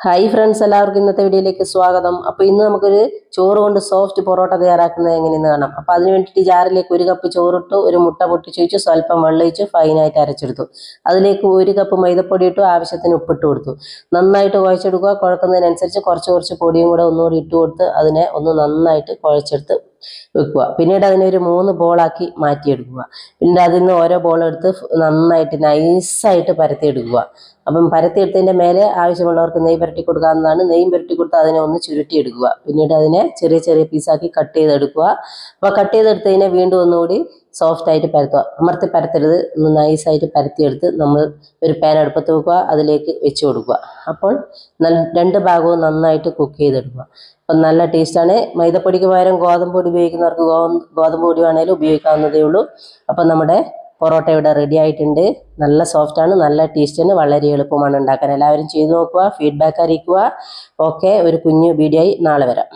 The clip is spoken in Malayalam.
ഹായ് ഫ്രണ്ട്സ്, എല്ലാവർക്കും ഇന്നത്തെ വീഡിയോയിലേക്ക് സ്വാഗതം. അപ്പോൾ ഇന്ന് നമുക്കൊരു ചോറ് കൊണ്ട് സോഫ്റ്റ് പൊറോട്ട തയ്യാറാക്കുന്നത് എങ്ങനെയെന്ന് കാണാം. അപ്പോൾ അതിന് വേണ്ടിയിട്ട് ജാറിലേക്ക് 1 കപ്പ് ചോറിട്ട്, ഒരു മുട്ട പൊട്ടിച്ച് വെച്ച്, സ്വല്പം വെള്ളം ഒഴിച്ച് ഫൈനായിട്ട് അരച്ചെടുത്തു. അതിലേക്ക് 1 കപ്പ് മൈദപ്പൊടി ഇട്ടു, ആവശ്യത്തിന് ഉപ്പിട്ട് കൊടുത്തു. നന്നായിട്ട് കുഴച്ചെടുക്കുക. കുഴക്കുന്നതിനനുസരിച്ച് കുറച്ച് പൊടിയും കൂടെ ഒന്നുകൂടി ഇട്ട് കൊടുത്ത് അതിനെ ഒന്ന് നന്നായിട്ട് കുഴച്ചെടുത്ത് വെക്കുക. പിന്നീട് അതിനെ ഒരു 3 ബോളാക്കി മാറ്റിയെടുക്കുക. പിന്നീട് അതിൽ നിന്ന് ഓരോ ബോളെടുത്ത് നന്നായിട്ട് നൈസായിട്ട് പരത്തിയെടുക്കുക. അപ്പം പരത്തിയെടുത്തതിൻ്റെ മേലെ ആവശ്യമുള്ളവർക്ക് നെയ്യ് പുരട്ടി കൊടുക്കാവുന്നതാണ്. നെയ്യ് പുരട്ടി കൊടുത്ത് അതിനെ ഒന്ന് ചുരുട്ടിയെടുക്കുക. പിന്നീട് അതിനെ ചെറിയ ചെറിയ പീസാക്കി കട്ട് ചെയ്തെടുക്കുക. അപ്പോൾ കട്ട് ചെയ്തെടുത്തതിനെ വീണ്ടും ഒന്നുകൂടി സോഫ്റ്റായിട്ട് പരത്തുക. അമർത്തി പരത്തരുത്, ഒന്ന് നൈസായിട്ട് പരത്തിയെടുത്ത് നമ്മൾ ഒരു പാൻ അടുപ്പത്ത് വെക്കുക, അതിലേക്ക് വെച്ച് കൊടുക്കുക. അപ്പോൾ 2 ഭാഗവും നന്നായിട്ട് കുക്ക് ചെയ്തെടുക്കുക. അപ്പം നല്ല ടേസ്റ്റാണ്. മൈദപ്പൊടിക്ക് പകരം ഗോതമ്പ് പൊടി ഉപയോഗിക്കുന്നവർക്ക് ഗോതമ്പ് പൊടി വേണേലും ഉപയോഗിക്കാവുന്നതേ ഉള്ളൂ. അപ്പം നമ്മുടെ പൊറോട്ട ഇവിടെ റെഡി ആയിട്ടുണ്ട്. നല്ല സോഫ്റ്റാണ്, നല്ല ടേസ്റ്റാണ്, വളരെ എളുപ്പമാണ് ഉണ്ടാക്കാൻ. എല്ലാവരും ചെയ്തു നോക്കുക, ഫീഡ്ബാക്ക് അറിയിക്കുക. ഓക്കെ, ഒരു കുഞ്ഞു വീഡിയോ ആയി നാളെ വരാം.